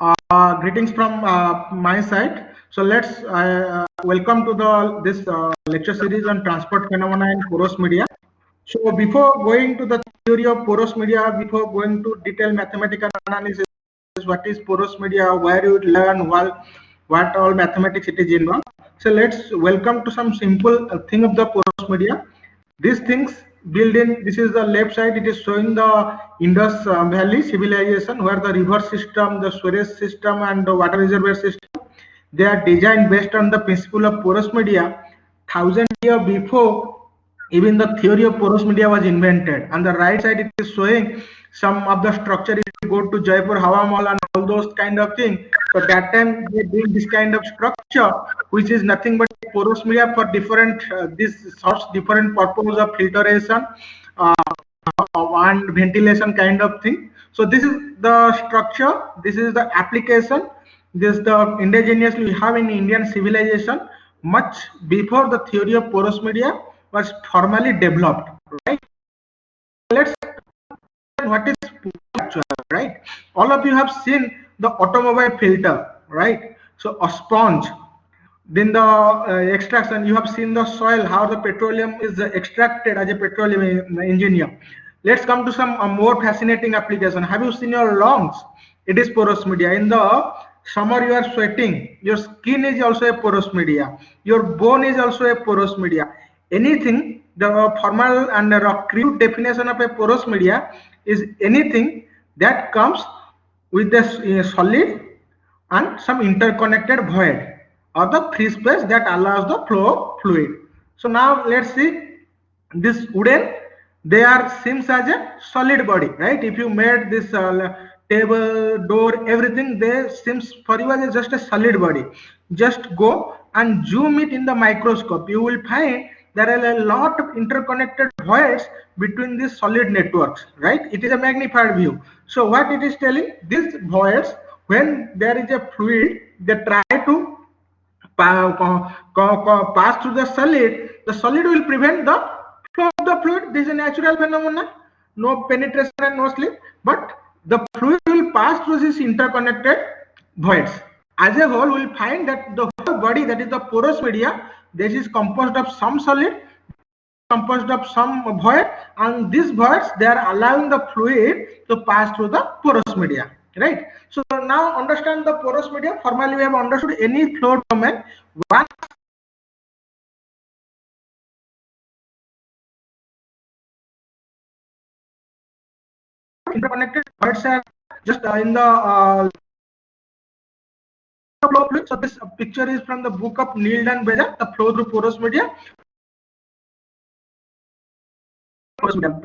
Greetings from my side. So let's welcome to the this lecture series on transport phenomena in porous media. So before going to the theory of porous media, before going to detailed mathematical analysis, what is porous media, where you learn what all mathematics it is involved. So let's welcome to some simple thing of the porous media. These things built in, this is the left side, it is showing the Indus Valley civilization where the river system, the sewage system and the water reservoir system, they are designed based on the principle of porous media. 1,000 years before even the theory of porous media was invented. On the right side, it is showing some of the structure. If you go to Jaipur Hawa Mahal and all those kind of things, so that time they built this kind of structure, which is nothing but porous media for different this sorts different purpose of filtration uh, and ventilation kind of thing. So this is the structure. This is the application. This is the indigenous we have in Indian civilization much before the theory of porous media was formally developed, right? Let's what is actual, right? All of you have seen the automobile filter, right? So a sponge, then the extraction, you have seen the soil, how the petroleum is extracted as a petroleum engineer. Let's come to some more fascinating application. Have you seen your lungs? It is porous media. In the summer you are sweating, your skin is also a porous media, your bone is also a porous media. Anything, the formal and crude definition of a porous media is anything that comes with the solid and some interconnected void or the free space that allows the flow of fluid. So now let's see this wooden, they are seems as a solid body, right? If you made this table, door, everything, they seems for you as just a solid body. Just go and zoom it in the microscope, you will find there are a lot of interconnected voids between these solid networks, right? It is a magnified view. So what it is telling, these voids, when there is a fluid, they try to pass through the solid will prevent the flow of the fluid. This is a natural phenomenon, no penetration and no slip, but the fluid will pass through these interconnected voids. As a whole, we will find that the whole body, that is the porous media, this is composed of some solid, composed of some void, and these voids, they are allowing the fluid to pass through the porous media, right? So now understand the porous media. Formally we have understood any flow domain. Once interconnected voids are just in the flow fluid. So this picture is from the book of Neil and Beja, the flow through porous media.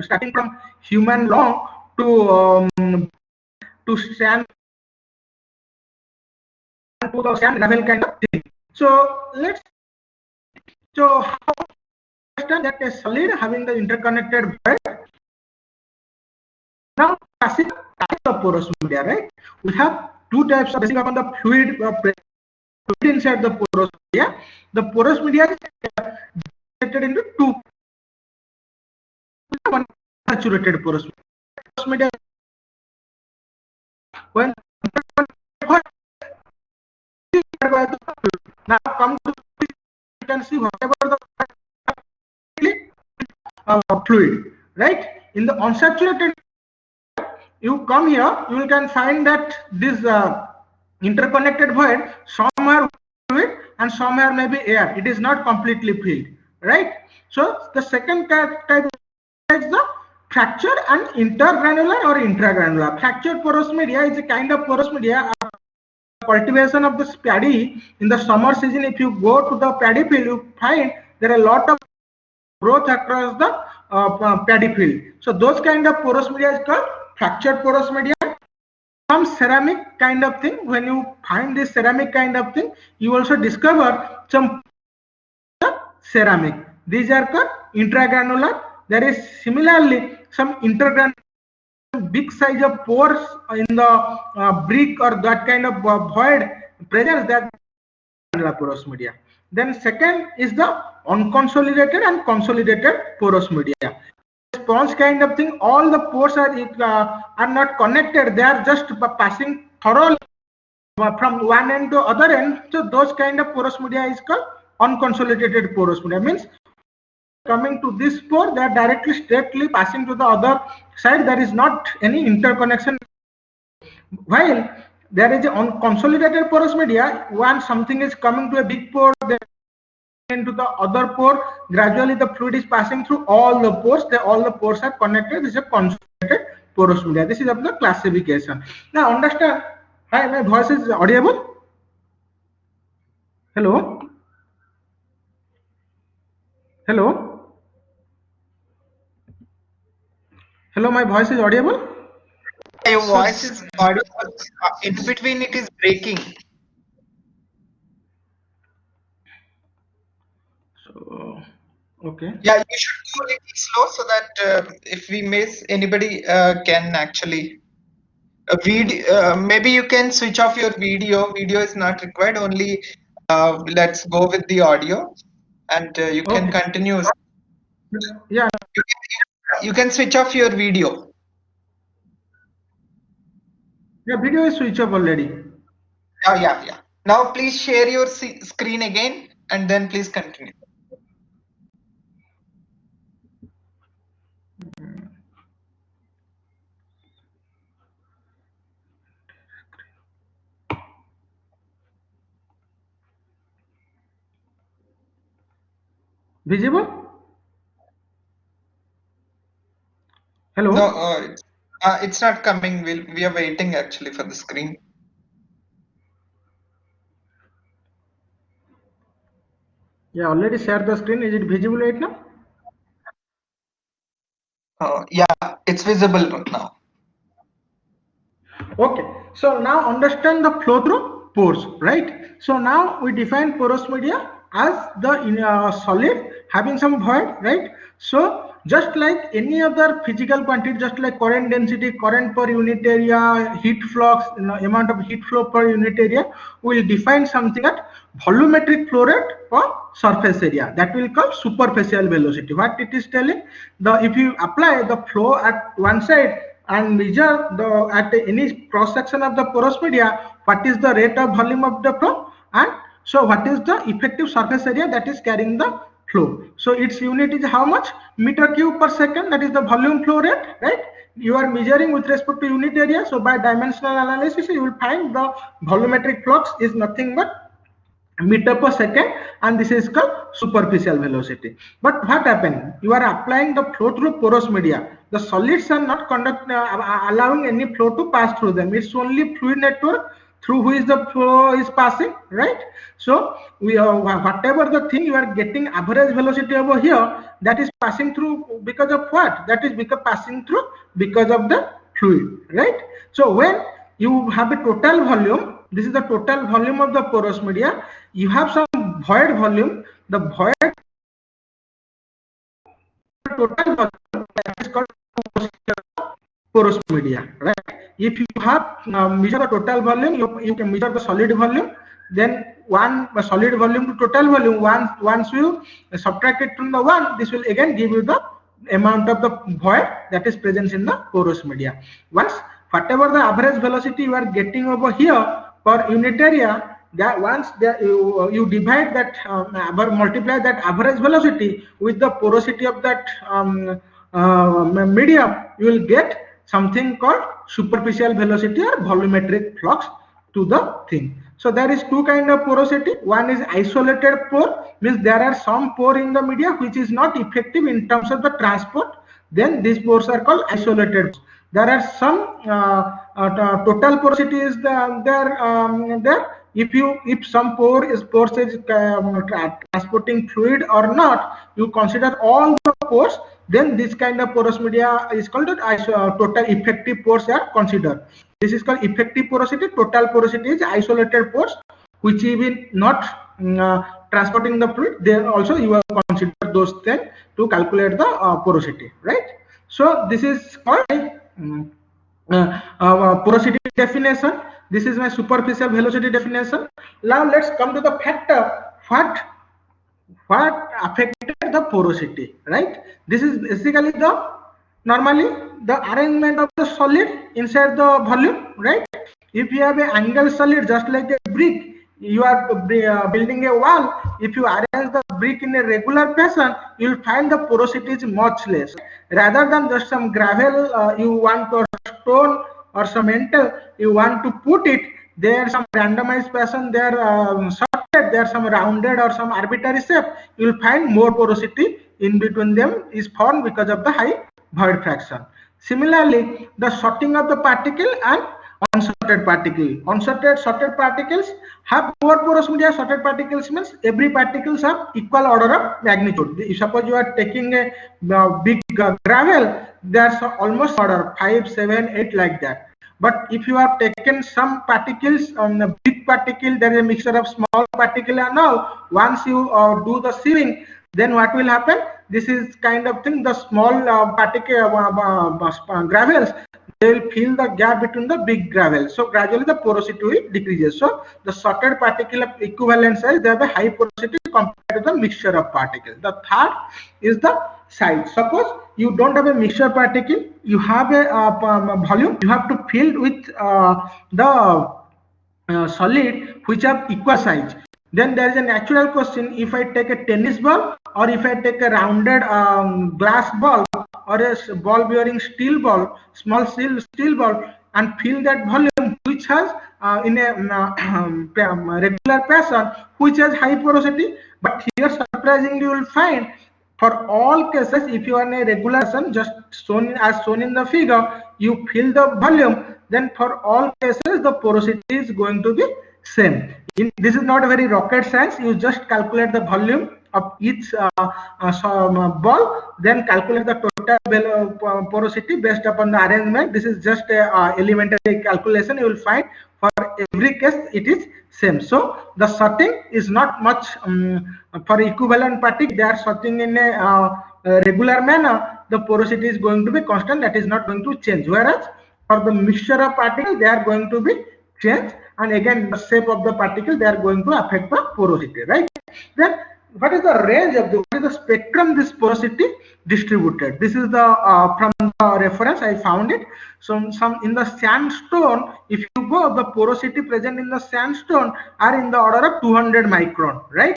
Starting from human lung to sand to the sand level kind of thing. So let's how understand that a solid having the interconnected void. Now classic types of porous media, right? We have two types of basing upon the fluid inside the porous media. The porous media is divided into two. One saturated porous media. When now come to you can see whatever the fluid, right? In the unsaturated, you come here, you can find that this interconnected void, some are fluid and some are maybe air. It is not completely filled, right? So the second type is the fractured and intergranular or intragranular. Fractured porous media is a kind of porous media. Cultivation of this paddy in the summer season, if you go to the paddy field, you find there are a lot of growth across the paddy field. So those kind of porous media is called fractured porous media. Some ceramic kind of thing, when you find this ceramic kind of thing, you also discover some ceramic. These are called intragranular. There is similarly some intergranular, big size of pores in the brick or that kind of void presence, that porous media. Then second is the unconsolidated and consolidated porous media. Sponge kind of thing, all the pores are not connected, they are just passing thoroughly from one end to other end. So those kind of porous media is called unconsolidated porous media. Means coming to this pore, they are directly straightly passing to the other side. There is not any interconnection. While there is a unconsolidated porous media, once something is coming to a big pore, then into the other pore, gradually the fluid is passing through all the pores. All the pores are connected. This is a consolidated porous media. This is of the classification. Now understand. Hi, my voice is audible? Hello? Hello? Hello, my voice is audible? Your voice is audible. In between it is breaking. So, okay. Yeah, you should go a little slow so that if we miss, anybody can actually maybe you can switch off your video. Video is not required. Only let's go with the audio, and you can continue. Yeah. You can switch off your video. Yeah, video is switched off already. Oh, yeah. Now please share your screen again, and then please continue. Visible? Hello? No, it's not coming. We are waiting actually for the screen. Yeah, already shared the screen. Is it visible right now? Yeah, it's visible now. Okay, so now understand the flow through pores, right? So now we define porous media as the solid having some void, right? So just like any other physical quantity, just like current density, current per unit area, heat flux, amount of heat flow per unit area, we will define something at volumetric flow rate per surface area. That will call superficial velocity. What it is telling, if you apply the flow at one side and measure at any cross section of the porous media, what is the rate of volume of the flow, and so what is the effective surface area that is carrying the flow. So its unit is how much? Meter cube per second. That is the volume flow rate, right? You are measuring with respect to unit area. So by dimensional analysis, you will find the volumetric flux is nothing but meter per second, and this is called superficial velocity. But what happened? You are applying the flow through porous media. The solids are not allowing any flow to pass through them. It's only fluid network through which the flow is passing, right? So we whatever the thing you are getting average velocity over here, that is passing through because of what? That is because passing through because of the fluid, right? So when you have a total volume, this is the total volume of the porous media. You have some void volume. The void total volume, that is called porous media, right? If you have measure the total volume, you can measure the solid volume. Then one solid volume to total volume. Once you subtract it from the one, this will again give you the amount of the void that is present in the porous media. Once whatever the average velocity you are getting over here per unit area, that once you divide that multiply that average velocity with the porosity of that medium, you will get something called superficial velocity or volumetric flux to the thing. So there is two kind of porosity. One is isolated pore, means there are some pore in the media which is not effective in terms of the transport. Then these pores are called isolated. There are some total porosity is there. If some pore is transporting fluid or not, you consider all the pores, then this kind of porous media is called total effective pores are considered. This is called effective porosity. Total porosity is isolated pores which even not transporting the fluid. Then also you will consider those things to calculate the porosity, right? So this is called porosity definition. This is my superficial velocity definition. Now let's come to the factor what affected the porosity, right? This is basically the normally the arrangement of the solid inside the volume, right? If you have an angle solid just like a brick, you are building a wall. If you arrange the brick in a regular fashion, you will find the porosity is much less. Rather than just some gravel, you want, or stone or some metal, you want to put it there, some randomized fashion, they are sorted, they are some rounded or some arbitrary shape, you will find more porosity in between them is formed because of the high void fraction. Similarly, the sorting of the particle and unsorted particle. Sorted particles have more porous media. Sorted particles means every particles have equal order of magnitude. If suppose you are taking a big gravel, there's almost order 5, 7, 8 like that. But if you have taken some particles, the big particle, there is a mixture of small particle and all. Once you do the sieving, then what will happen? This is kind of thing. The small particle gravels, they will fill the gap between the big gravel. So gradually the porosity will decrease. So the sorted particle of equivalent size, they have a high porosity compared to the mixture of particles. The third is the size. Suppose you don't have a mixture particle, you have a volume, you have to fill with the solid which have equal size. Then there is a natural question: if I take a tennis ball, or if I take a rounded glass ball, or a ball bearing steel ball, small steel ball, and fill that volume which has in a regular fashion, which has high porosity. But here surprisingly you will find, for all cases, if you are in a regular fashion, just shown in the figure, you fill the volume, then for all cases the porosity is going to be same. This is not a very rocket science. You just calculate the volume of each ball, then calculate the total porosity based upon the arrangement. This is just a elementary calculation. You will find for every case it is same. So the sorting is not much for equivalent particle. They are sorting in a regular manner. The porosity is going to be constant. That is not going to change. Whereas for the mixture of particles, they are going to be changed, and again the shape of the particle, they are going to affect the porosity, right? Then what is the range of what is the spectrum this porosity distributed? This is the from the reference I found it. So some in the sandstone, if you go, the porosity present in the sandstone are in the order of 200 micron, right?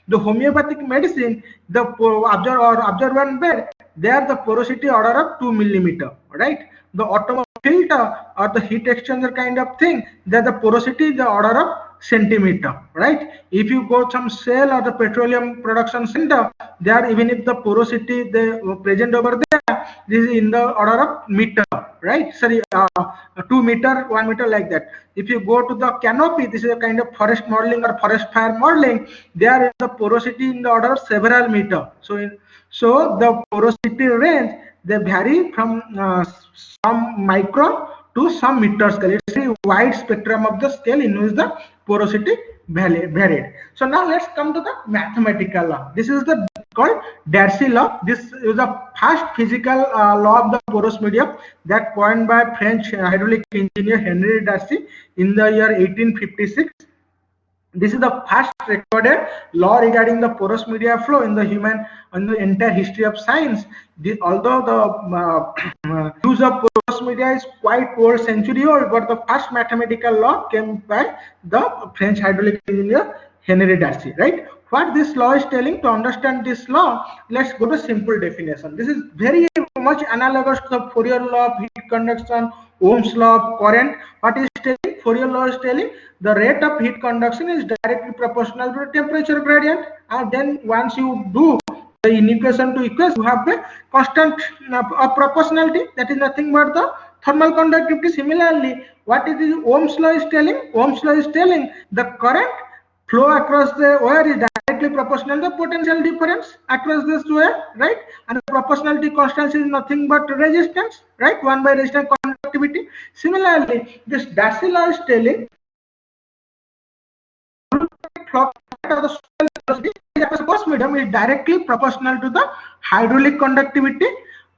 The homeopathic medicine, the absorbent bed, there the porosity order of 2 millimeter, right? The automobile filter or the heat exchanger kind of thing, that the porosity is the order of centimeter, right? If you go some Shell or the petroleum production center, there even if the porosity they present over there, this is in the order of meter, right? Sorry, 2 meter, 1 meter like that. If you go to the canopy, this is a kind of forest modeling or forest fire modeling, there is the porosity in the order of several meter. So the porosity range, they vary from some micron to some meter scale. It's a wide spectrum of the scale in which the porosity varied. So now let's come to the mathematical law. This is the called Darcy law. This is the first physical law of the porous medium that coined by French hydraulic engineer Henri Darcy in the year 1856. This is the first recorded law regarding the porous media flow in the entire history of science. Although the use of porous media is quite old, century old, but the first mathematical law came by the French hydraulic engineer Henri Darcy, right? What this law is telling, to understand this law, let's go to simple definition. This is very much analogous to the Fourier law of heat conduction, Ohm's law of current. What is telling? Fourier law is telling the rate of heat conduction is directly proportional to the temperature gradient, and then once you do the equation to equation, you have the constant of proportionality, that is nothing but the thermal conductivity. Similarly, what is the Ohm's law is telling? Ohm's law is telling the current flow across the wire is directly proportional to the potential difference across this wire, right? And the proportionality constant is nothing but resistance, right? 1 by resistance conductivity. Similarly, this Darcy law is telling the porous medium is directly proportional to the hydraulic conductivity,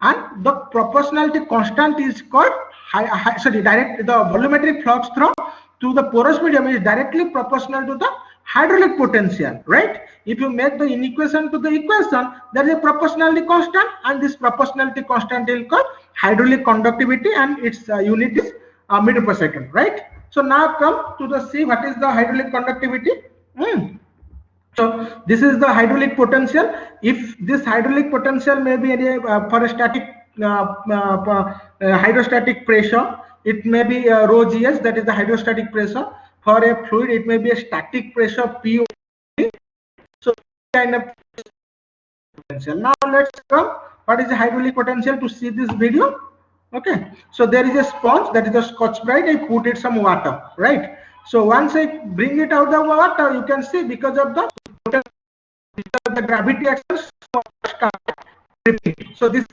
and the proportionality constant is called the volumetric flux through to the porous medium is directly proportional to the hydraulic potential, right? If you make the inequation to the equation, there is a proportionality constant, and this proportionality constant is called hydraulic conductivity, and its unit is meter per second, right? So now come to the see what is the hydraulic conductivity. So this is the hydraulic potential. If this hydraulic potential may be for a static hydrostatic pressure, it may be rho gs, that is the hydrostatic pressure. For a fluid, it may be a static pressure P. So kind of potential. Now let's come. What is the hydraulic potential to see this video? Okay. So there is a sponge, that is the Scotch-Brite. I put it some water, right? So once I bring it out of the water, you can see because of the gravity action. So this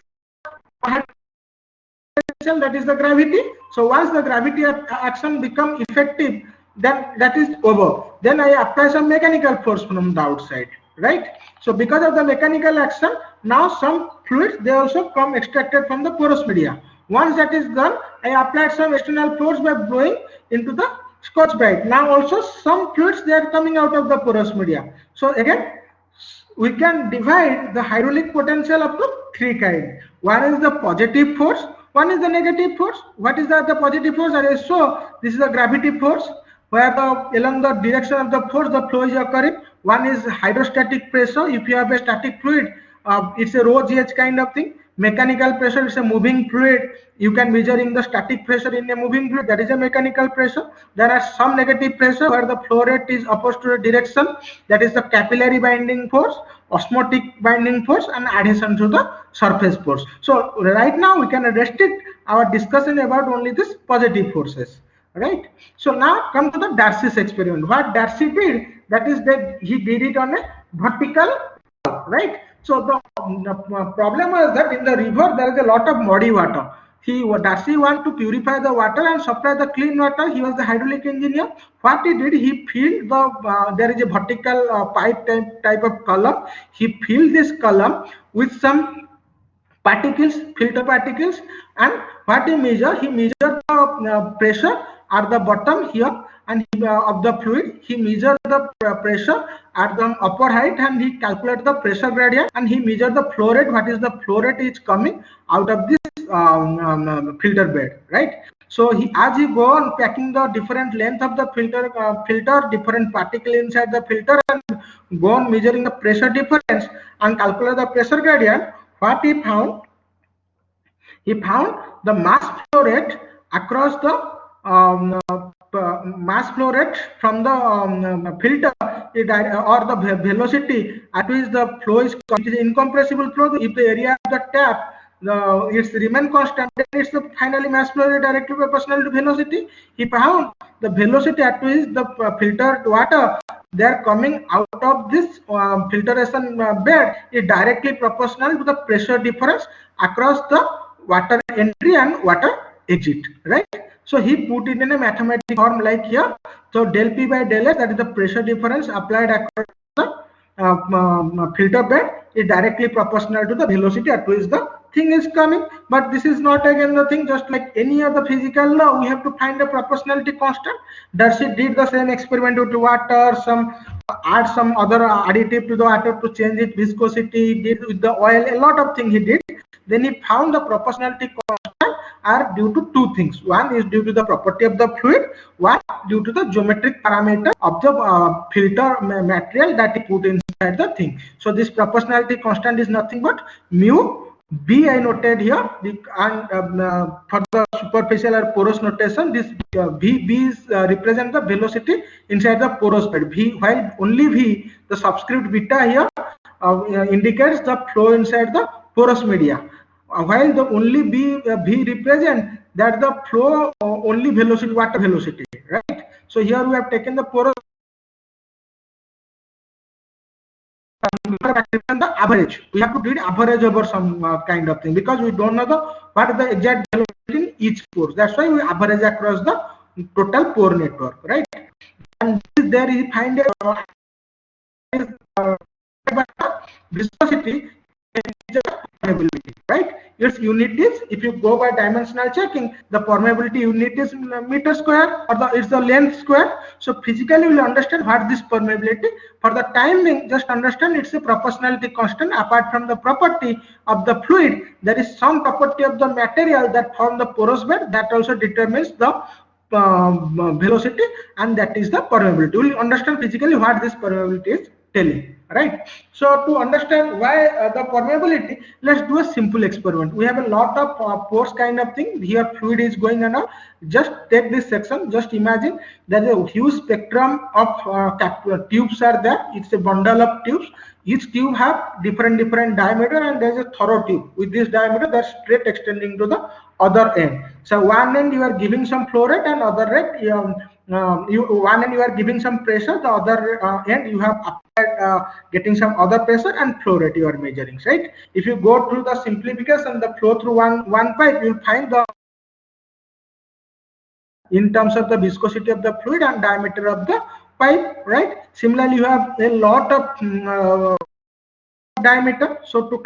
potential, that is the gravity. So once the gravity action become effective, then that is over. Then I apply some mechanical force from the outside, right? So because of the mechanical action, now some fluids, they also come extracted from the porous media. Once that is done, I applied some external force by blowing into the Scotch-Brite. Now also some fluids, they are coming out of the porous media. So again, we can divide the hydraulic potential up to three kinds. One is the positive force, one is the negative force. What is the positive force? As I show, this is the gravity force, where along the direction of the force, the flow is occurring. One is hydrostatic pressure. If you have a static fluid, it's a rho gh kind of thing. Mechanical pressure is a moving fluid. You can measuring the static pressure in a moving fluid, that is a mechanical pressure. There are some negative pressure where the flow rate is opposed to the direction, that is the capillary binding force, osmotic binding force, and adhesion to the surface force. So right now we can restrict our discussion about only this positive forces, right? So now come to the Darcy's experiment. What Darcy did, that is that he did it on a vertical, right? So the problem was that in the river there is a lot of muddy water. Darcy wanted to purify the water and supply the clean water. He was the hydraulic engineer. What he did, he filled the there is a vertical pipe type of column. He filled this column with some particles, filter particles, and what he measured the pressure at the bottom here, and of the fluid. He measured the pressure at the upper height, and he calculated the pressure gradient, and he measured the flow rate. What is the flow rate is coming out of this filter bed, right? So as he go on packing the different length of the filter, different particle inside the filter, and go on measuring the pressure difference and calculate the pressure gradient. What he found? He found the mass flow rate across the mass flow rate from the filter, or the velocity at which the flow is incompressible flow. If the area of the tap it's remain constant, then it's the finally mass flow rate directly proportional to velocity. He found the velocity at which the filtered water they are coming out of this filtration bed is directly proportional to the pressure difference across the water entry and water exit, right? So he put it in a mathematical form like here. So del P by del S, that is the pressure difference applied across the filter bed, is directly proportional to the velocity at which the thing is coming. But this is not again the thing, just like any other physical law, we have to find a proportionality constant. Darcy did the same experiment with water, add some other additive to the water to change its viscosity, did with the oil, a lot of things he did. Then he found the proportionality constant are due to two things. One is due to the property of the fluid, one due to the geometric parameter of the filter material that he put inside the thing. So this proportionality constant is nothing but mu B I noted here, and for the superficial or porous notation, this B is represent the velocity inside the porous bed. While only V, the subscript beta here indicates the flow inside the porous media. While the only V represent that the flow only velocity, water velocity, right? So here we have taken the porous the average. We have to read average over some kind of thing, because we don't know what is the exact velocity in each pore. That's why we average across the total pore network, right? And there is find a viscosity, right? its unit is, if you go by dimensional checking, the permeability unit is meter square, or it's the length square. So physically you will understand what this permeability. For the time being, just understand it's a proportionality constant. Apart from the property of the fluid, there is some property of the material that form the porous bed that also determines the velocity, and that is the permeability. We will understand physically what this permeability is telling, right? So to understand why the permeability, let's do a simple experiment. We have a lot of pores kind of thing. Here fluid is going on. Just take this section. Just imagine there is a huge spectrum of tubes are there. It's a bundle of tubes. Each tube have different diameter, and there is a thorough tube with this diameter that's straight extending to the other end. So one end you are giving some flow rate, and other end one end you are giving some pressure, the other end you have applied getting some other pressure and flow rate you are measuring, right? If you go through the simplification, the flow through one pipe, you will find the in terms of the viscosity of the fluid and diameter of the pipe, right? Similarly, you have a lot of diameter. So to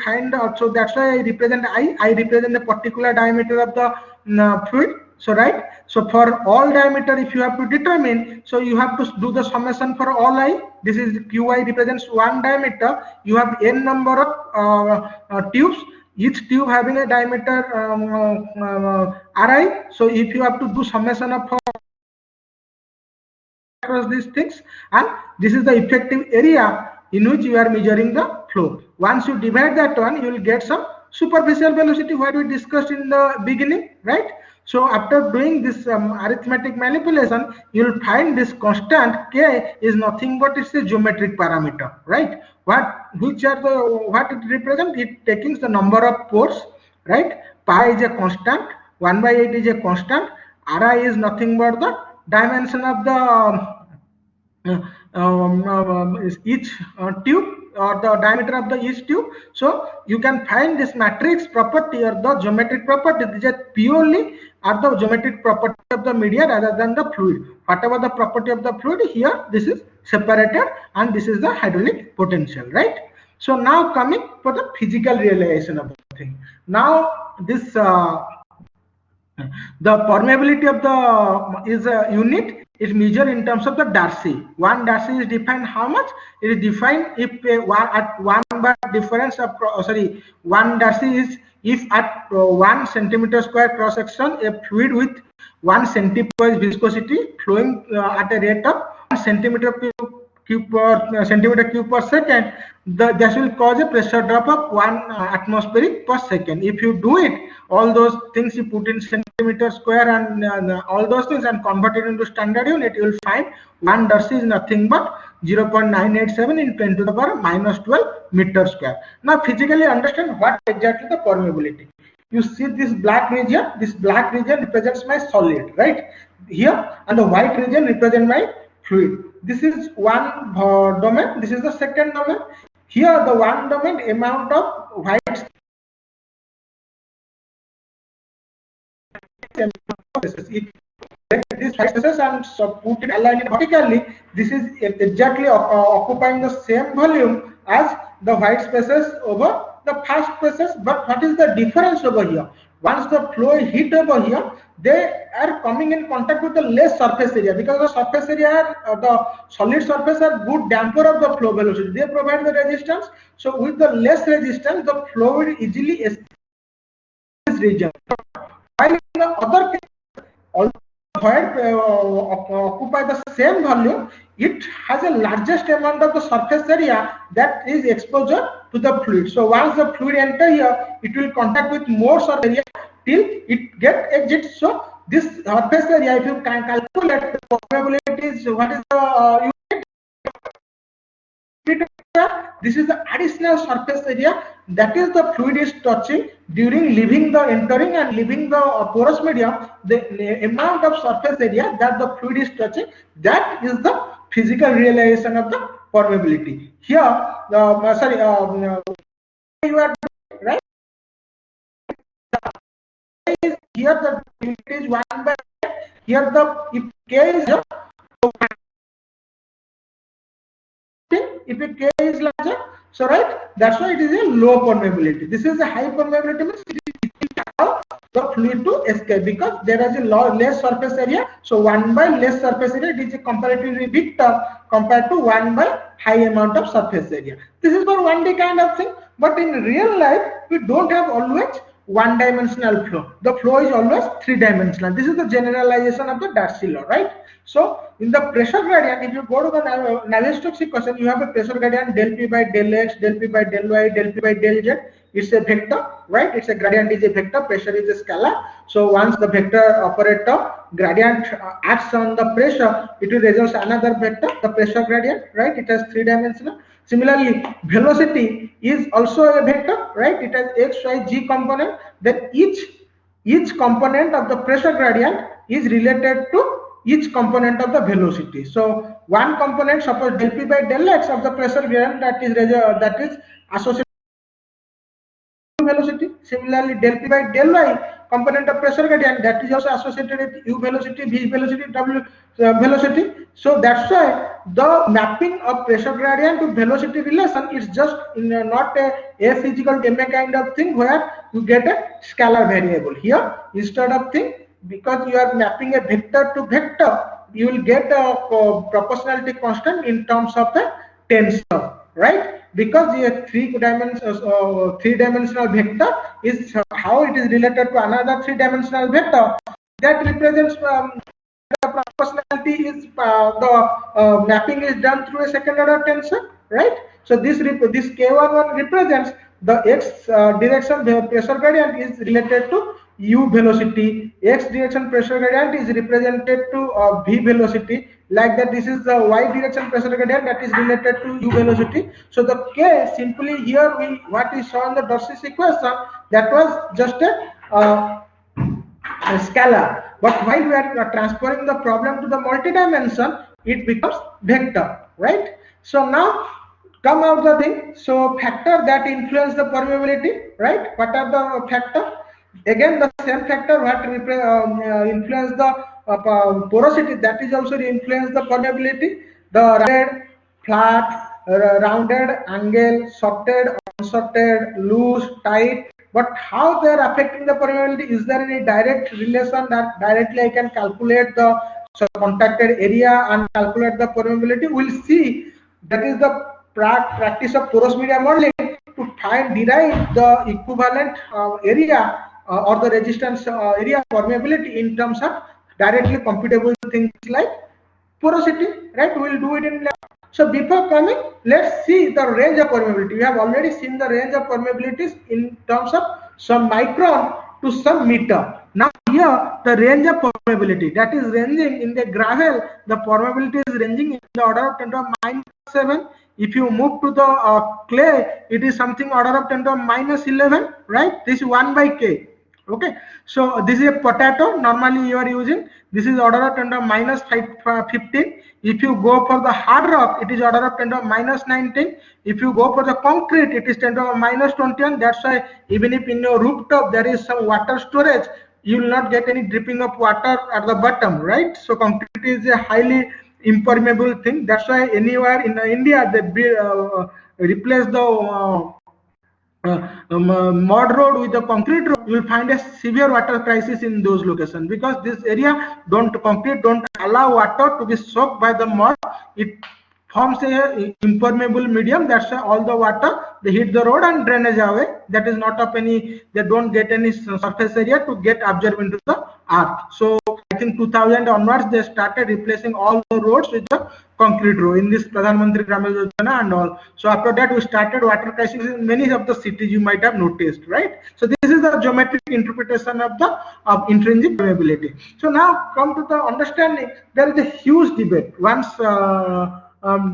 so that's why I represent I represent a particular diameter of the fluid. So right. So for all diameter, if you have to determine, so you have to do the summation for all I. This is Qi represents one diameter. You have n number of tubes. Each tube having a diameter Ri. So if you have to do summation of across these things, and this is the effective area in which you are measuring the flow. Once you divide that one, you will get some superficial velocity, what we discussed in the beginning, right? So after doing this arithmetic manipulation, you will find this constant K is nothing but it's a geometric parameter, right? What it represents? It takes the number of pores, right? Pi is a constant, 1/8 is a constant, Ri is nothing but the dimension of the each tube, or the diameter of the each tube. So you can find this matrix property or the geometric property. These are purely are the geometric property of the media rather than the fluid. Whatever the property of the fluid, here this is separated, and this is the hydraulic potential, right? So now coming for the physical realization of the thing. Now this the permeability of the is a unit is measured in terms of the Darcy. One Darcy is defined how much? It is defined if at 1 bar difference of one Darcy is if at 1 centimeter square cross section a fluid with 1 centipoise viscosity flowing at a rate of 1 centimeter cube per second, this will cause a pressure drop of 1 atmospheric per second. If you do it, all those things you put in centimeter square and all those things and convert it into standard unit, you will find 1 Darcy is nothing but 0.987 in 10 to the power minus 12 meter square. Now physically understand what exactly the permeability. You see this black region represents my solid, right? Here, and the white region represents my fluid. This is one domain, this is the second domain. Here the one domain amount of white if this white spaces and put it aligned vertically, this is exactly occupying the same volume as the white spaces over the fast spaces. But what is the difference over here? Once the flow hit over here, they are coming in contact with the less surface area, because the surface area, the solid surface are good damper of the flow velocity. They provide the resistance. So with the less resistance, the flow will easily escape this region. While in the other case, although occupy the same volume, it has a largest amount of the surface area that is exposure to the fluid. So once the fluid enter here, it will contact with more surface area till it get exit. So this surface area, if you can calculate the probability is what is the unit, this is the additional surface area that is the fluid is touching during leaving the entering and leaving the porous medium. The amount of surface area that the fluid is touching, that is the physical realization of the permeability. Here you are right. Here the unit is 1/8. Here the if K is if K is larger, so right, that's why it is a low permeability. This is a high permeability, means it is the fluid to escape because there is a less surface area. So 1 by less surface area, it is comparatively bit tough compared to 1 by high amount of surface area. This is for 1D kind of thing. But in real life, we don't have always one-dimensional flow. The flow is always three-dimensional. This is the generalization of the Darcy law, right? So in the pressure gradient, if you go to the Navier-Stokes equation, you have a pressure gradient del P by del X, del P by del Y, del P by del Z. It's a vector, right? It's a gradient is a vector, pressure is a scalar. So once the vector operator gradient acts on the pressure, it will result another vector, the pressure gradient, right? It has three-dimensional. Similarly, velocity is also a vector, right? It has x, y, z component. Then each component of the pressure gradient is related to each component of the velocity. So one component, suppose del P by del X of the pressure gradient, that is associated with velocity. Similarly, del P by del Y component of pressure gradient, that is also associated with u velocity, v velocity, w velocity. So that's why the mapping of pressure gradient to velocity relation is just not a f is equal to ma kind of thing where you get a scalar variable. Here, instead of thing, because you are mapping a vector to vector, you will get a proportionality constant in terms of the tensor, right? Because the three-dimensional vector is how it is related to another three-dimensional vector that represents the proportionality is the mapping is done through a second order tensor, right? So this K11 represents the x direction pressure gradient is related to u velocity, x direction pressure gradient is represented to v velocity. Like that, this is the y direction pressure gradient that is related to u velocity. So the K simply here what we saw in the Darcy's equation, that was just a scalar. But while we are transferring the problem to the multi-dimension, it becomes vector, right? So now come out the thing. So factor that influence the permeability, right? What are the factor? Again, the same factor what influence the porosity, that is also influence the permeability. The rounded, flat, rounded, angle, sorted, unsorted, loose, tight. But how they are affecting the permeability? Is there any direct relation that directly I can calculate the contacted area and calculate the permeability? We'll see. That is the practice of porous media modeling to derive the equivalent area or the resistance area permeability in terms of directly computable things like porosity, right? We'll do it in lab. So before coming, let's see the range of permeability. We have already seen the range of permeabilities in terms of some micron to some meter. Now here the range of permeability, that is ranging in the gravel, the permeability is ranging in the order of 10 to the -7. If you move to the clay, it is something order of 10 to the -11, right? This is 1 by k. Okay, so this is a potato normally you are using. This is order of 10 to the -15. If you go for the hard rock, it is order of 10 to the -19. If you go for the concrete, it is 10 to the -21. That's why even if in your rooftop there is some water storage, you will not get any dripping of water at the bottom, right? So concrete is a highly impermeable thing. That's why anywhere in India they replace the mud road with the concrete road, you will find a severe water crisis in those locations because this area concrete don't allow water to be soaked by the mud. It forms a impermeable medium. That's why all the water they hit the road and drainage away. That is not of any. They don't get any surface area to get absorbed into the earth. So I think 2000 onwards they started replacing all the roads with the concrete road in this Pradhan Mantri Gram Yojana and all. So after that we started water crisis in many of the cities, you might have noticed, right? So this is the geometric interpretation of the intrinsic permeability. So now come to the understanding. There is a huge debate. Once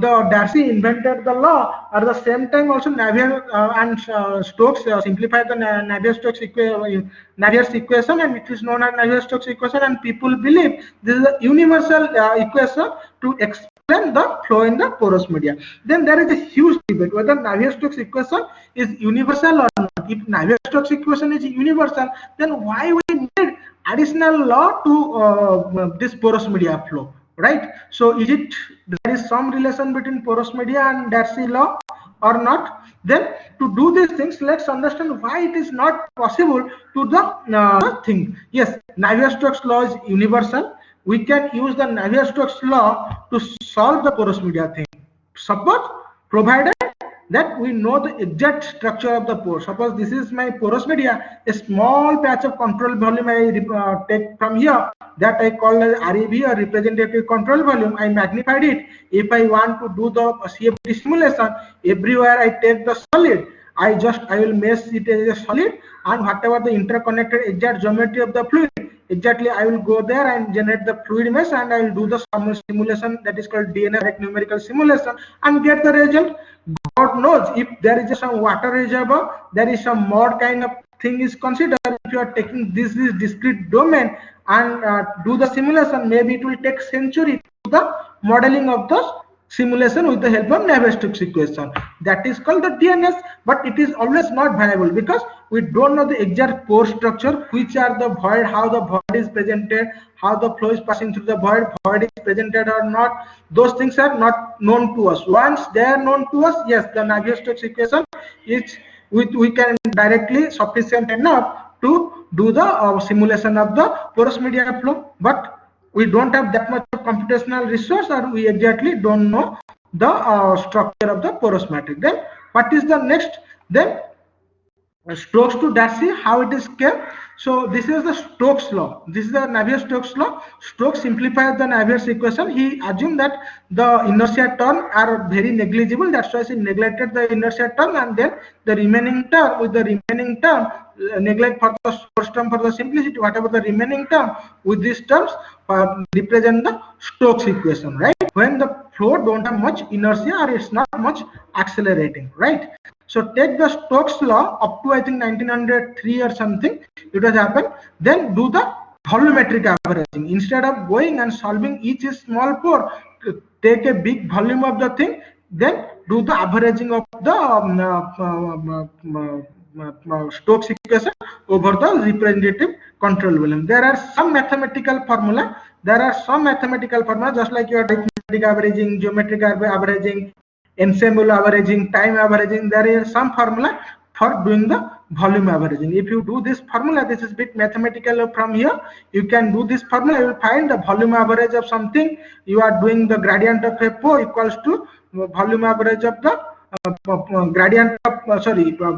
the Darcy invented the law, at the same time also Navier and Stokes simplified the Navier-Stokes equation, and it is known as Navier-Stokes equation, and people believe this is a universal equation to explain the flow in the porous media. Then there is a huge debate whether Navier-Stokes equation is universal or not. If Navier-Stokes equation is universal, then why we need additional law to this porous media flow? right? So is it, there is some relation between porous media and Darcy law or not? Then to do these things, let's understand why it is not possible to the thing. Yes, Navier-Stokes law is universal. We can use the Navier-Stokes law to solve the porous media thing. Suppose, provided that we know the exact structure of the pore. Suppose this is my porous media, a small patch of control volume I take from here, that I call as REV, or representative control volume. I magnified it. If I want to do the CFD simulation, everywhere I take the solid, I will mesh it as a solid, and whatever the interconnected exact geometry of the fluid, exactly I will go there and generate the fluid mesh, and I will do the simulation, that is called DNA numerical simulation, and get the result. God knows, if there is some water reservoir, there is some mod kind of thing is considered. If you are taking this discrete domain and do the simulation, maybe it will take century to do the modeling of the simulation with the help of Navier-Stokes equation. That is called the DNS, but it is always not viable because we don't know the exact pore structure, which are the void, how the void is presented, how the flow is passing through the void is presented or not. Those things are not known to us. Once they are known to us, yes, the Navier-Stokes equation is we can directly sufficient enough to do the simulation of the porous media flow, but we don't have that much of computational resource, or we exactly don't know the structure of the porous matrix. Then what is the next? Then Stokes to Darcy, how it is came. So this is the Stokes law. This is the Navier-Stokes law. Stokes simplified the Navier's equation. He assumed that the inertia term are very negligible. That's why he neglected the inertia term, and then the remaining term, with the remaining term, neglect for the first term for the simplicity, whatever the remaining term with these terms represent the Stokes equation, right? When the flow don't have much inertia or it's not much accelerating, right? So take the Stokes law up to I think 1903 or something, it has happened. Then do the volumetric averaging. Instead of going and solving each small pore, take a big volume of the thing, then do the averaging of the Stokes equation over the representative control volume. There are some mathematical formula. Just like your arithmetic averaging, geometric averaging, ensemble averaging, time averaging. There is some formula for doing the volume averaging. If you do this formula, this is a bit mathematical from here. You can do this formula. You will find the volume average of something. You are doing the gradient of a pore equals to volume average of the gradient of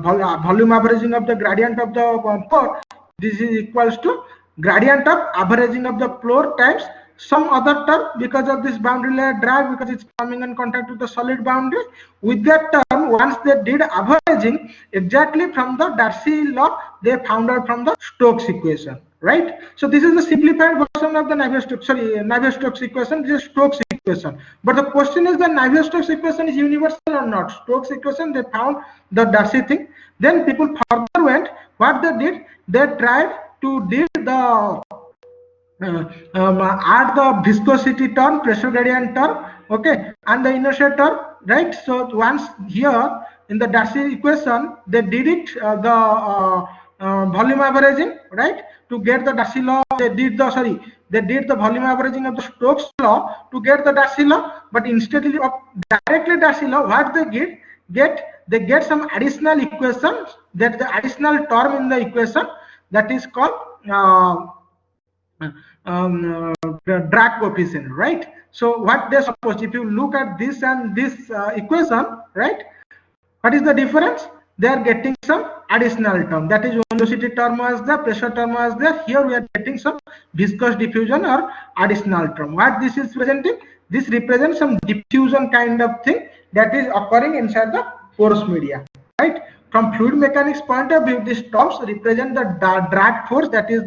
volume averaging of the gradient of the pore. This is equals to gradient of averaging of the pore times some other term, because of this boundary layer drag, because it's coming in contact with the solid boundary. With that term, once they did averaging, exactly from the Darcy law, they found out from the Stokes equation, right? So this is the simplified version of the Navier-Stokes equation. This is Stokes equation. But the question is, the Navier-Stokes equation is universal or not? Stokes equation, they found the Darcy thing. Then people further went. What they did, they tried to do the add the viscosity term, pressure gradient term, okay, and the inertia term, right? So once here in the Darcy equation, they did it the volume averaging, right? To get the Darcy law, they did the volume averaging of the Stokes law to get the Darcy law. But instead of directly Darcy law, what they get some additional equation, that the additional term in the equation, that is called drag coefficient, right? So what they suppose, if you look at this and this equation, right, what is the difference? They are getting some additional term, that is velocity term was there, pressure term was there. Here we are getting some viscous diffusion or additional term. What this is presenting? This represents some diffusion kind of thing that is occurring inside the porous media, right? From fluid mechanics point of view, these terms represent the drag force. That is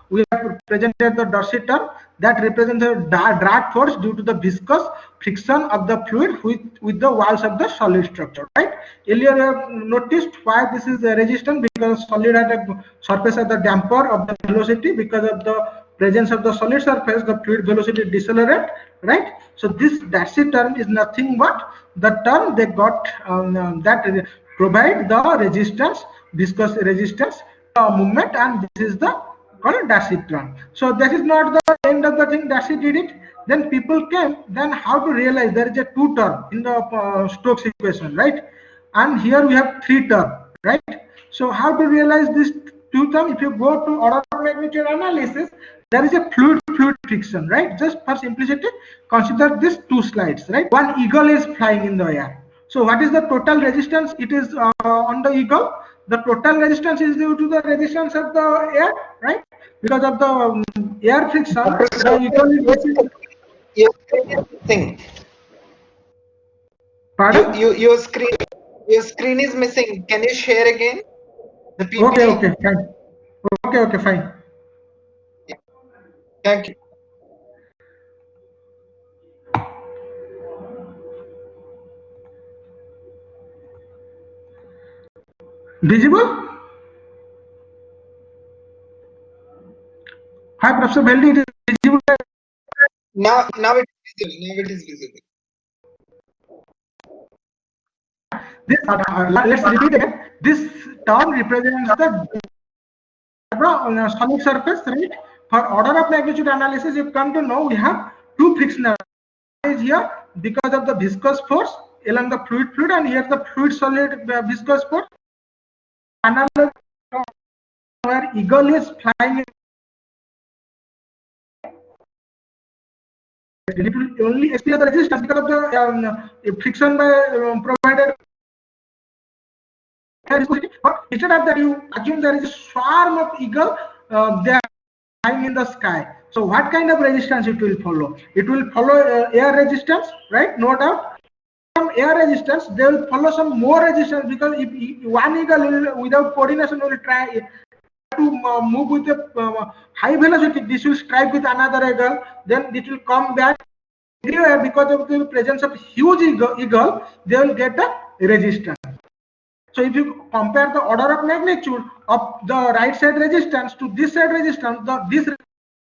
we have presented the Darcy term that represents the drag force due to the viscous friction of the fluid with the walls of the solid structure, right? Earlier you have noticed why this is resistant, because solid at a surface at the damper of the velocity. Because of the presence of the solid surface, the fluid velocity decelerate, right? So this Darcy term is nothing but the term they got that provide the resistance, viscous resistance movement, and this is the called Darcy term. So that is not the end of the thing. Darcy did it. Then people came, then how to realize there is a two term in the Stokes equation, right? And here we have three term, right? So how to realize this two term? If you go to order of magnitude analysis, there is a fluid friction, right? Just for simplicity, consider these two slides, right? One eagle is flying in the air. So what is the total resistance? It is on the eagle. The total resistance is due to the resistance of the air, right? Because of the air friction, the eagle is basically. Your screen is missing. Pardon? Your screen is missing. Can you share again the PPT? Okay, fine. Okay, fine. Yeah. Thank you. Visible? Hi, Professor Veldi, it is visible. Now it is visible. Now it is visible. This, let's repeat again. This term represents the solid surface, right? For order of magnitude analysis, you come to know we have two frictional is here because of the viscous force along the fluid, and here the fluid solid viscous force. Another where eagle is flying, it will only experience the resistance because of the friction by provided. But instead of that, you assume there is a swarm of eagle they are flying in the sky. So what kind of resistance it will follow? It will follow air resistance, right? No doubt. Some air resistance, they will follow some more resistance, because if one eagle will, without coordination will try to move with a high velocity, this will strike with another eagle, then it will come back everywhere. Because of the presence of huge eagle, they will get a resistance. So if you compare the order of magnitude of the right side resistance to this side resistance, this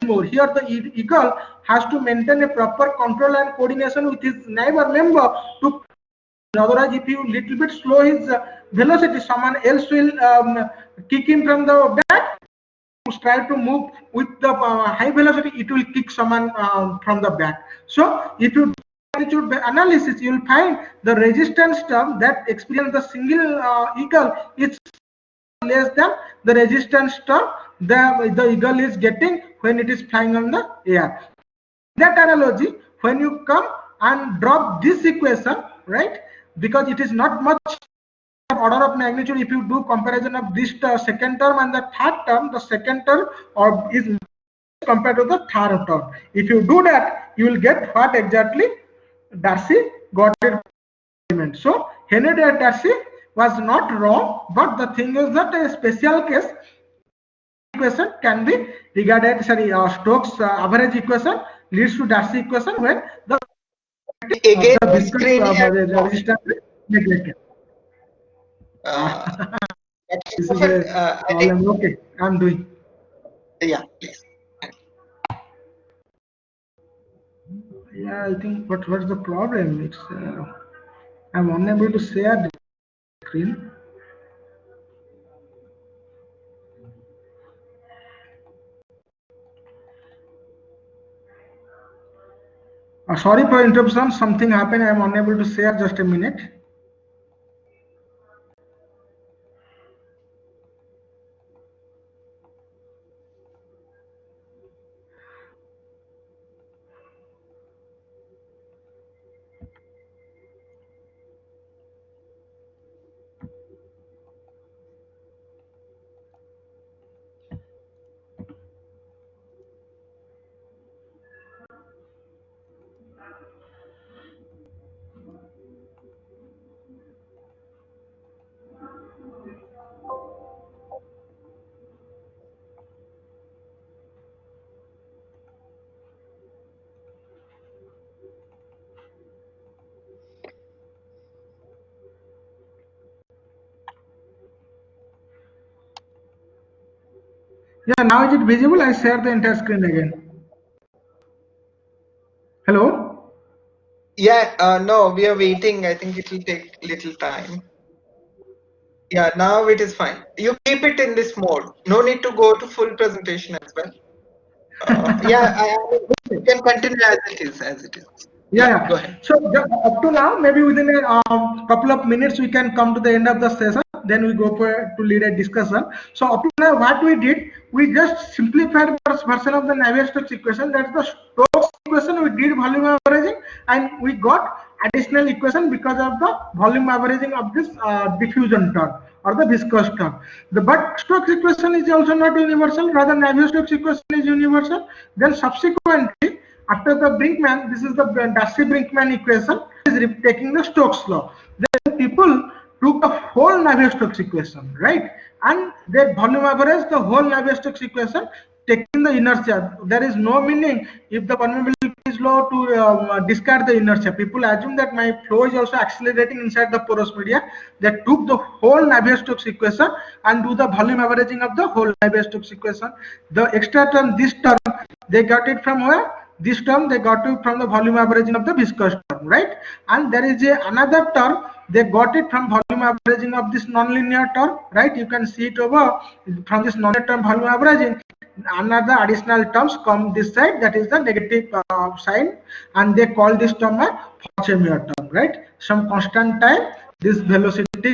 more. Here the eagle has to maintain a proper control and coordination with his neighbor member to. Otherwise, if you little bit slow his velocity, someone else will kick him from the back. Try to move with the high velocity, it will kick someone from the back. So if you do magnitude analysis, you will find the resistance term that experience the single eagle is less than the resistance term the eagle is getting when it is flying on the air. That analogy, when you come and drop this equation, right, because it is not much order of magnitude. If you do comparison of this second term and the third term, the second term is compared to the third term. If you do that, you will get what exactly Darcy got it. So Henry Darcy was not wrong, but the thing is that a special case equation can be regarded, Stokes average equation leads to Darcy equation when the Again, the your viscous screen resistance is neglected. This is a problem. Okay, I'm doing. Yeah, please. Yeah, I think what's the problem? It's I'm unable to share the screen. Sorry for interruption. Something happened. I'm unable to share. Just a minute. Yeah, now is it visible? I share the entire screen again. Hello? Yeah, no, we are waiting. I think it will take little time. Yeah, now it is fine. You keep it in this mode. No need to go to full presentation as well. You can continue as it is. Yeah. Go ahead. So up to now, maybe within a couple of minutes, we can come to the end of the session. Then we go to lead a discussion. So up to now, what we did, we just simplified the version of the Navier-Stokes equation. That's the Stokes equation. We did volume averaging, and we got additional equation because of the volume averaging of this diffusion term or the viscous term. But Stokes equation is also not universal. Rather, Navier-Stokes equation is universal. Then subsequently, after the Brinkman, this is the Darcy-Brinkman equation, is taking the Stokes law. Then people took the whole Navier-Stokes equation, right? And they volume average the whole Navier-Stokes equation, taking the inertia. There is no meaning if the permeability is low to discard the inertia. People assume that my flow is also accelerating inside the porous media. They took the whole Navier-Stokes equation and do the volume averaging of the whole Navier-Stokes equation. The extra term, this term, they got it from where? This term they got it from the volume averaging of the viscous term, right? And there is another term, they got it from volume averaging of this nonlinear term, right? You can see it over from this nonlinear term volume averaging. Another additional terms come this side, that is the negative sign, and they call this term a Forchemire term, right? Some constant time, this velocity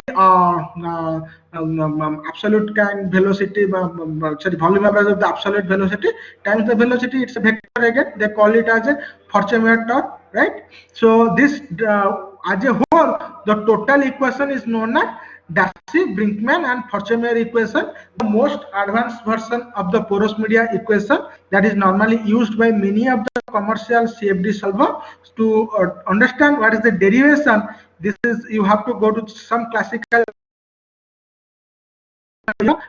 absolute kind velocity, sorry, volume average of the absolute velocity times the velocity, it's a vector again, they call it as a Forchemire term, right? So this as a whole, the total equation is known as Darcy-Brinkman and Forchemire equation, the most advanced version of the porous media equation that is normally used by many of the commercial CFD solver. To understand what is the derivation, this is, you have to go to some classical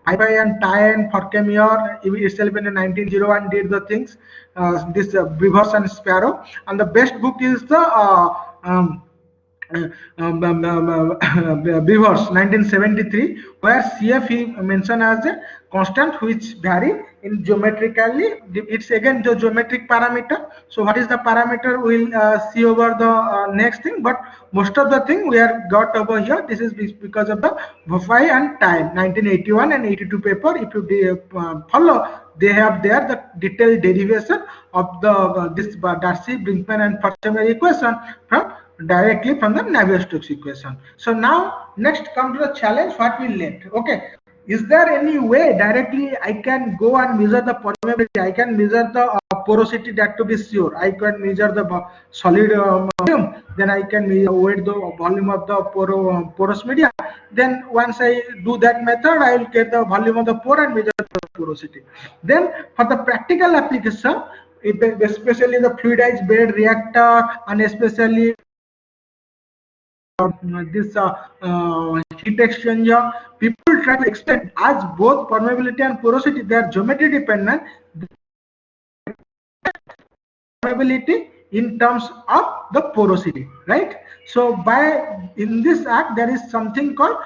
Hyphy and Tyen, Forchemire itself in 1901 did the things, this Brevers and Sparrow, and the best book is the Brevers 1973, where CF he mentioned as a constant which vary in geometrically. It's again the geometric parameter. So what is the parameter, we'll see over the next thing, but most of the thing we have got over here. This is because of the Hyphy and Tyen 1981 and 82 paper. If you follow, they have there the detailed derivation of the this Darcy-Brinkman and Forchemire equation from directly from the Navier-Stokes equation. So now next come to the challenge, what we left. Okay, is there any way directly I can go and measure the permeability? I can measure the porosity, that to be sure. I can measure the solid volume, then I can weight the volume of the porous media. Then once I do that method, I will get the volume of the pore and measure the porosity. Then for the practical application, especially the fluidized bed reactor, and especially this heat exchanger, people try to extend, as both permeability and porosity, they are geometry dependent, permeability in terms of the porosity, right? So by in this act there is something called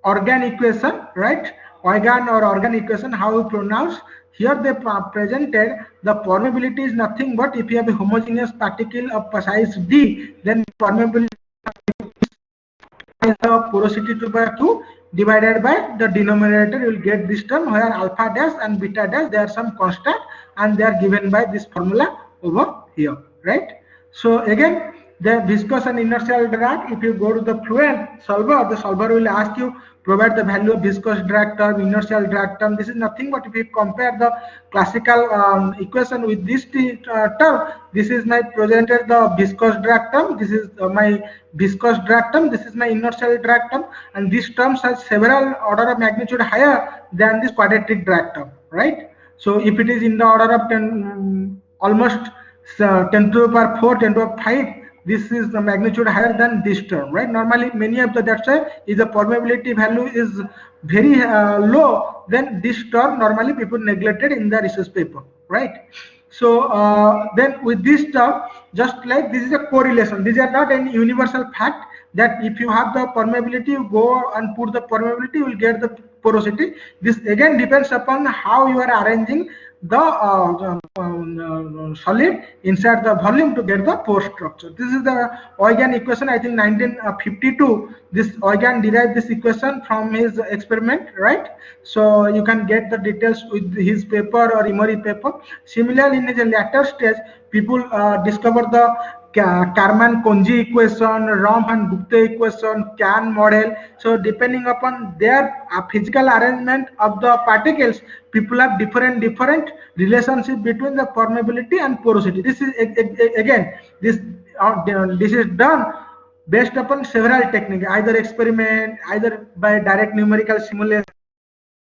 Organ equation, right? Organ or Organ equation, how you pronounce. Here they presented the permeability is nothing but if you have a homogeneous particle of size d, then permeability is the porosity to by 2 divided by the denominator, you will get this term where alpha dash and beta dash, they are some constant and they are given by this formula over here, right? So again, the viscous and inertial drag, if you go to the fluent solver, the solver will ask you provide the value of viscous drag term, inertial drag term. This is nothing but if you compare the classical equation with this term, this is my presented the viscous drag term, this is my viscous drag term, this is my inertial drag term, and these terms are several order of magnitude higher than this quadratic drag term, right? So if it is in the order of 10, almost 10 to the power 4, 10 to the power 5, this is the magnitude higher than this term, right? Normally many of the, that's why if the permeability value is very low, then this term normally people neglected in the research paper, right? So then with this term, just like this is a correlation, these are not any universal fact that if you have the permeability, you go and put the permeability, you will get the porosity. This again depends upon how you are arranging the solid inside the volume to get the pore structure. This is the Eugen equation. I think 1952. This Eugen derived this equation from his experiment, right? So you can get the details with his paper or Emory paper. Similarly, in his later stage, people discover the Karman-Konji equation, Rom and Gupta equation, CAN model. So depending upon their physical arrangement of the particles, people have different relationship between the permeability and porosity. This is again this is done based upon several techniques, either experiment, either by direct numerical simulation.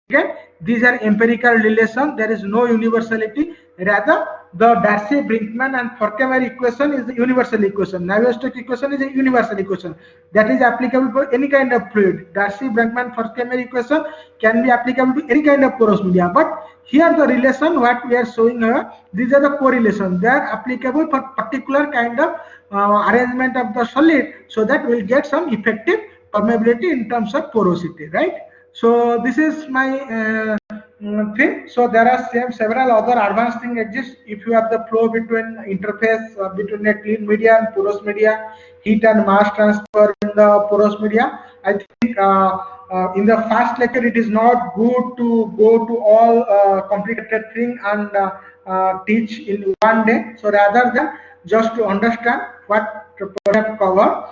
Again, these are empirical relations. There is no universality. Rather, the Darcy, Brinkman, and Forchheimer equation is the universal equation. Navier-Stokes equation is a universal equation that is applicable for any kind of fluid. Darcy, Brinkman, Forchheimer equation can be applicable to any kind of porous media. But here, the relation what we are showing here, these are the correlations. They are applicable for particular kind of arrangement of the solid, so that we'll get some effective permeability in terms of porosity, right? So this is my thing. So there are several other advanced things exist. If you have the flow between interface between a clean media and porous media, heat and mass transfer in the porous media. I think in the first lecture it is not good to go to all complicated thing and teach in one day. So rather than just to understand what product cover,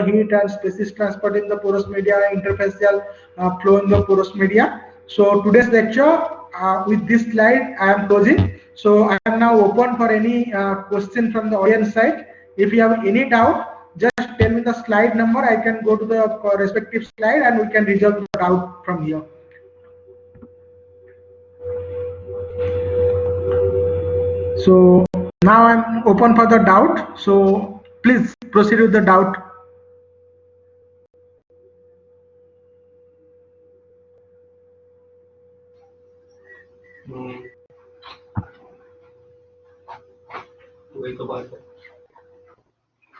heat and species transport in the porous media, interfacial flow in the porous media. So today's lecture with this slide I am closing. So I am now open for any question from the audience side. If you have any doubt, just tell me the slide number. I can go to the respective slide and we can resolve the doubt from here. So now I'm open for the doubt. So please proceed with the doubt.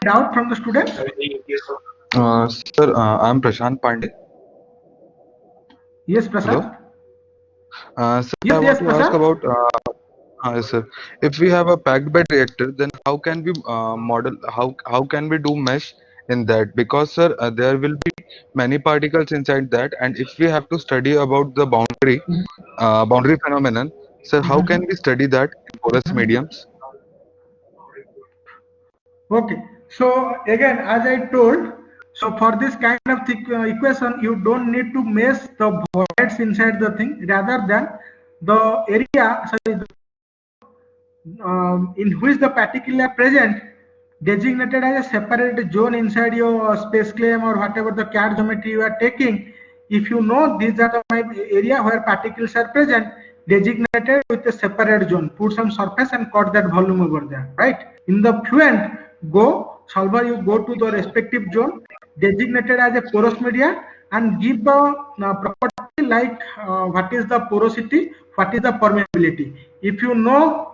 Doubt from the students? Sir, I'm Prashant Pandey. Yes, Hello. Prasad. Sir, Yes, I yes, want to ask Prasad. about, yes, sir. If we have a packed bed reactor, then how can we model? How can we do mesh in that? Because sir, there will be many particles inside that, and if we have to study about the boundary phenomenon, sir, how can we study that in porous mediums? Okay. So again, as I told, so for this kind of equation, you don't need to mesh the voids inside the thing, rather than the area, sorry, in which the particle are present, designated as a separate zone inside your space claim or whatever the CAD geometry you are taking. If you know these are the my area where particles are present, designated with a separate zone, put some surface and cut that volume over there, right? In the fluent, go solver, you go to the respective zone designated as a porous media and give the property like what is the porosity, what is the permeability. If you know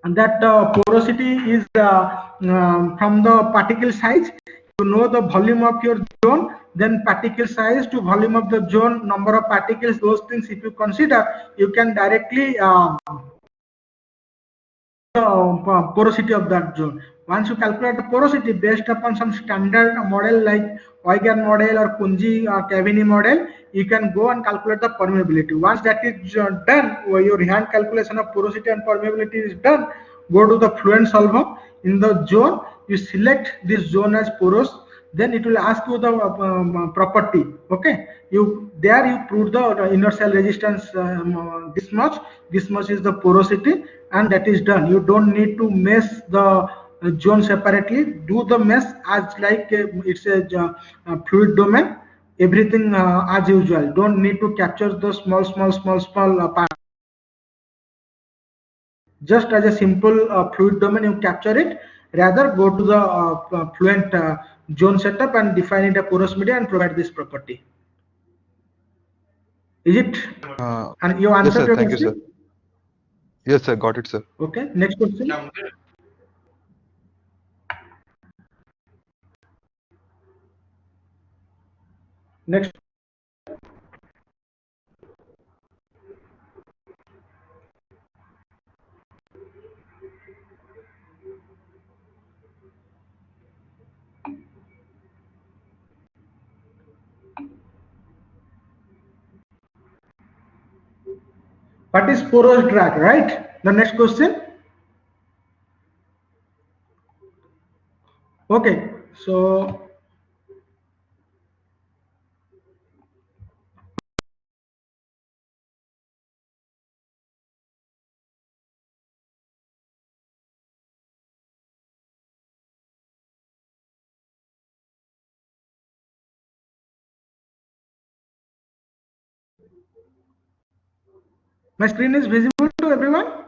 and that porosity is from the particle size, you know the volume of your zone, then particle size to volume of the zone, number of particles, those things if you consider, you can directly porosity of that zone. Once you calculate the porosity based upon some standard model like Eugen model or Kunji or Cavini model, you can go and calculate the permeability. Once that is done, your hand calculation of porosity and permeability is done, go to the fluent solver. In the zone, you select this zone as porous, then it will ask you the property. Okay, you there you prove the inertial resistance this much is the porosity, and that is done. You don't need to mesh the zone separately. Do the mesh as like it's a fluid domain, everything as usual. Don't need to capture the small part. Just as a simple fluid domain, you capture it. Rather, go to the fluent zone setup and define it a porous media and provide this property. Is it? And you Yes, answered sir. your Thank you, sir. question? Yes, sir. Got it, sir. Okay. Next question. Next. what is porous drag, right? The next question. Okay, so my screen is visible to everyone.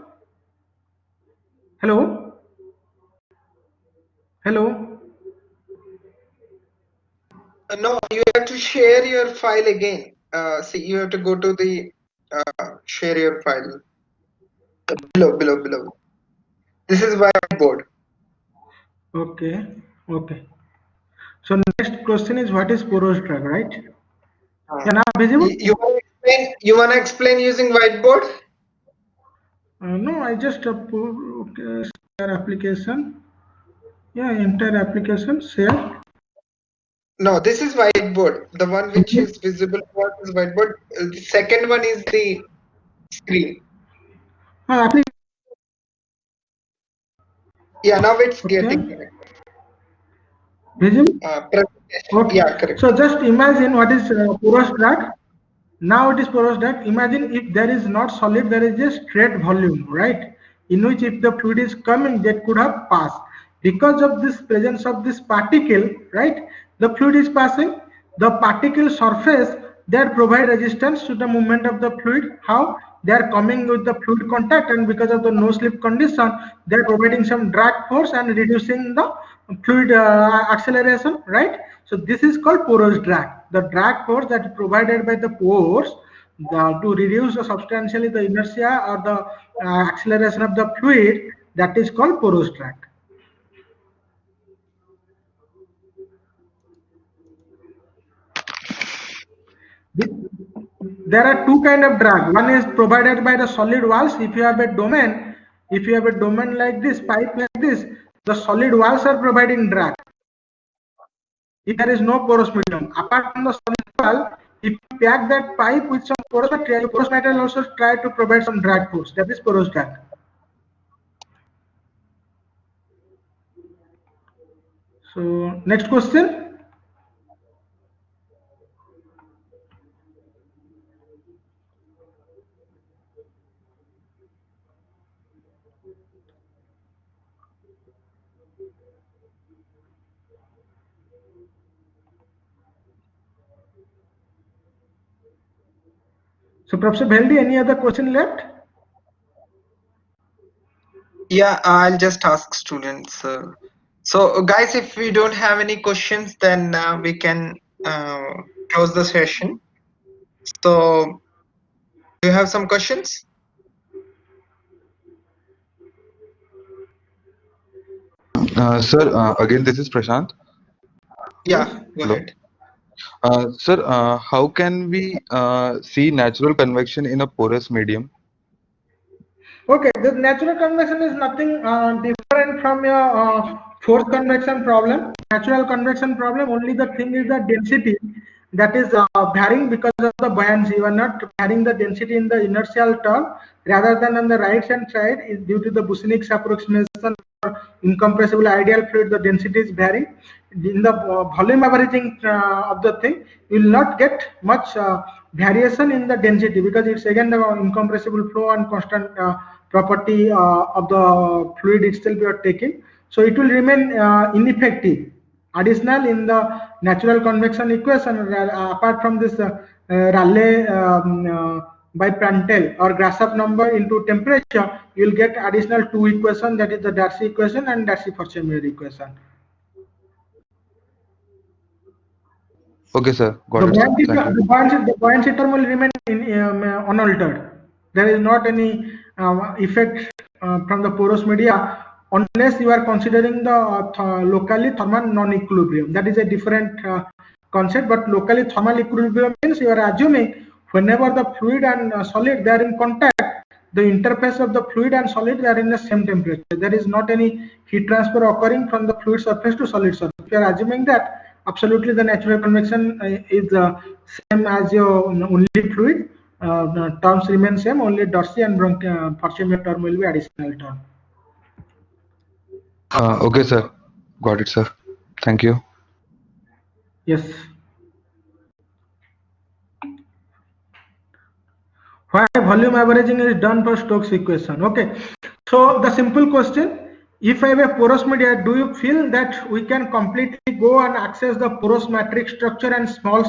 Hello, hello. No, you have to share your file again. See, you have to go to the share your file below. This is whiteboard. Okay, okay. So next question is what is porous drag, right? Yeah, now visible? You wanna explain using whiteboard? No, I just okay, share application. Yeah, entire application share. No, this is whiteboard. The one which is visible for is whiteboard. The second one is the screen. Application. Yeah, now it's getting Okay. Visible? presentation. Okay. Yeah, correct. So just imagine what is porous drag. Now it is porous drag. Imagine if there is not solid, there is a straight volume, right? In which if the fluid is coming, that could have passed. Because of this presence of this particle, right? The fluid is passing. The particle surface there provide resistance to the movement of the fluid. How? They are coming with the fluid contact, and because of the no slip condition, they are providing some drag force and reducing the fluid acceleration, right? So this is called porous drag. The drag force that is provided by the pores to reduce substantially the inertia or the acceleration of the fluid, that is called porous drag. There are two kind of drag. One is provided by the solid walls. If you have a domain like this, pipe like this, the solid walls are providing drag. If there is no porous medium, apart from the solid wall, if you pack that pipe with some porous material also try to provide some drag force. That is porous drag. So next question. So Professor Bheldi, any other question left? Yeah, I'll just ask students. So guys, if we don't have any questions, then we can close the session. So do you have some questions? Sir, again, this is Prashant. Yeah, go Hello. ahead. Sir, how can we see natural convection in a porous medium? Okay, the natural convection is nothing different from your forced convection problem. Natural convection problem, only the thing is the density that is varying because of the buoyancy. You are not varying the density in the inertial term, rather than on the right hand side is due to the Boussinesq's approximation or incompressible ideal fluid, the density is varying. In the volume averaging of the thing, you will not get much variation in the density because it's again the incompressible flow and constant property of the fluid itself you are taking. So it will remain ineffective. Additional in the natural convection equation, apart from this Rayleigh by Prandtl or Grashof number into temperature, you will get additional two equation, that is the Darcy equation and Darcy-Forcheux-Muir equation. Okay, sir. Got The it, sir. Thank you. buoyancy term will remain unaltered. There is not any effect from the porous media unless you are considering the locally thermal non-equilibrium. That is a different concept, but locally thermal equilibrium means you are assuming whenever the fluid and solid they are in contact, the interface of the fluid and solid they are in the same temperature. There is not any heat transfer occurring from the fluid surface to solid surface. If you are assuming that, absolutely the natural convection is same as your only fluid. the terms remain same, only Dorsey and Forchemier term will be additional term. Okay, sir. Got it, sir. Thank you. Yes. Why volume averaging is done for Stokes equation? Okay. So the simple question, if I have a porous media, do you feel that we can completely go and access the porous matrix structure and small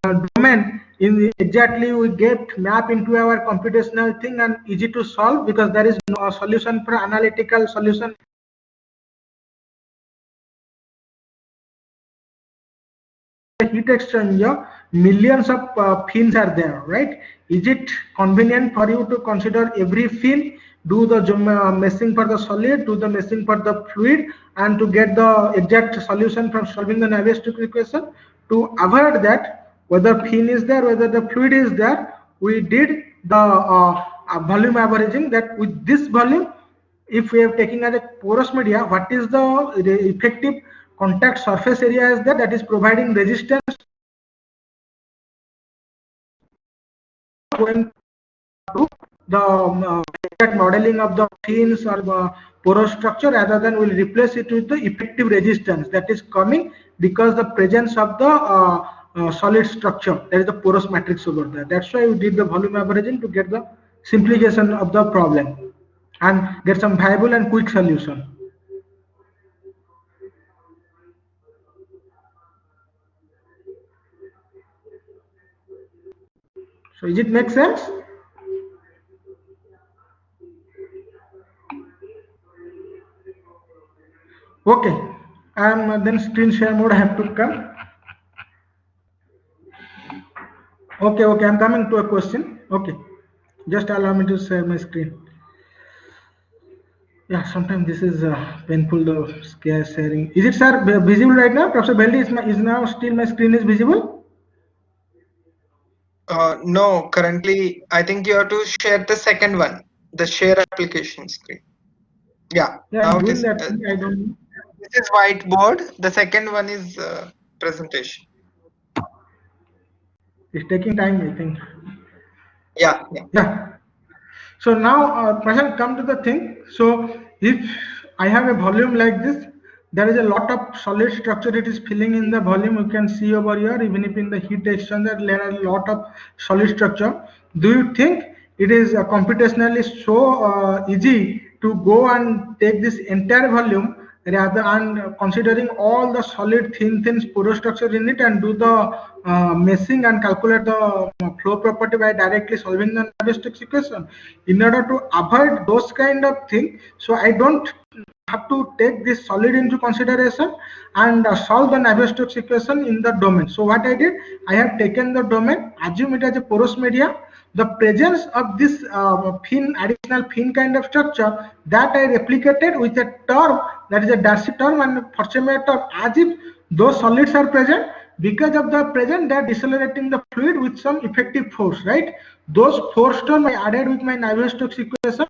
domain in exactly we get map into our computational thing and easy to solve because there is no solution for analytical solution. Heat exchanger, millions of fins are there, right? Is it convenient for you to consider every fin, do the meshing for the solid, do the meshing for the fluid, and to get the exact solution from solving the Navier-Stokes equation? To avoid that, whether fin is there, whether the fluid is there, we did the volume averaging, that with this volume, if we are taking as a porous media, what is the effective contact surface area is there that is providing resistance going to the modeling of the fins or the porous structure, rather than we'll replace it with the effective resistance that is coming because the presence of the solid structure, that is the porous matrix over there. That's why we did the volume averaging to get the simplification of the problem and get some viable and quick solution. So is it make sense? Okay, then screen share mode have to come. Okay, I'm coming to a question. Okay, just allow me to share my screen. Yeah, sometimes this is painful, the sharing. Is it, sir, visible right now? Professor Beldi, is now still my screen is visible? No, currently I think you have to share the second one, the share application screen. Yeah, Yeah, now I'm it doing is. that thing. I don't. This is whiteboard. The second one is presentation. It's taking time, I think. Yeah. Yeah. So now, Prashant, come to the thing. So if I have a volume like this, there is a lot of solid structure it is filling in the volume. You can see over here, even if in the heat exchanger, there are a lot of solid structure. Do you think it is computationally so easy to go and take this entire volume rather and considering all the solid thin porous structure in it and do the meshing and calculate the flow property by directly solving the Navier-Stokes equation in order to avoid those kind of things? So I don't have to take this solid into consideration and solve the Navier-Stokes equation in the domain. So what I did, I have taken the domain, assume it as a porous media, the presence of this additional fin kind of structure that I replicated with a term that is a Darcy term and Forchemier term, as if those solids are present. Because of the present, they are decelerating the fluid with some effective force, right? Those force term I added with my Navier-Stokes equation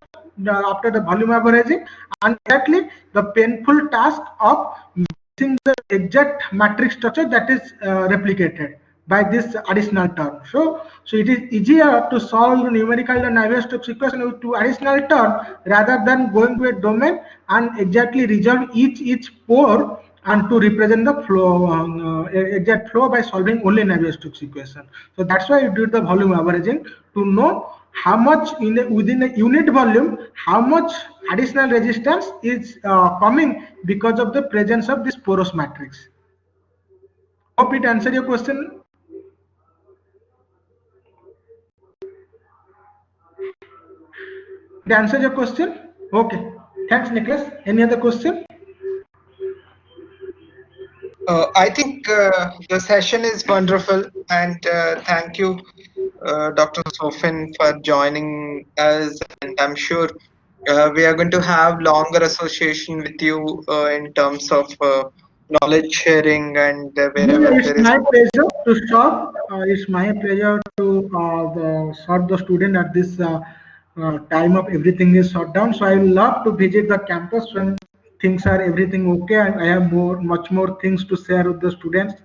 after the volume averaging, and exactly the painful task of missing the exact matrix structure that is replicated by this additional term. So it is easier to solve numerical the Navier-Stokes equation with two additional term rather than going to a domain and exactly resolve each pore and to represent the flow, exact flow by solving only Navier-Stokes equation. So that's why you did the volume averaging to know how much within a unit volume, how much additional resistance is coming because of the presence of this porous matrix. Hope it answered your question. It answers your question? Okay. Thanks, Nicholas. Any other question? I think the session is wonderful, and thank you, Dr. Sofin, for joining us. And I'm sure we are going to have longer association with you in terms of knowledge sharing and wherever It's there is. my pleasure to stop. It's my pleasure to sort the student at this time of everything is shut down. So I love to visit the campus when things are everything okay. I have much more things to share with the students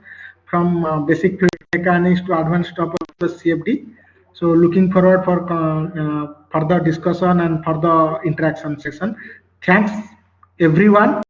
from basic fluid mechanics to advanced stuff of the CFD. So looking forward for further discussion and further interaction session. Thanks everyone.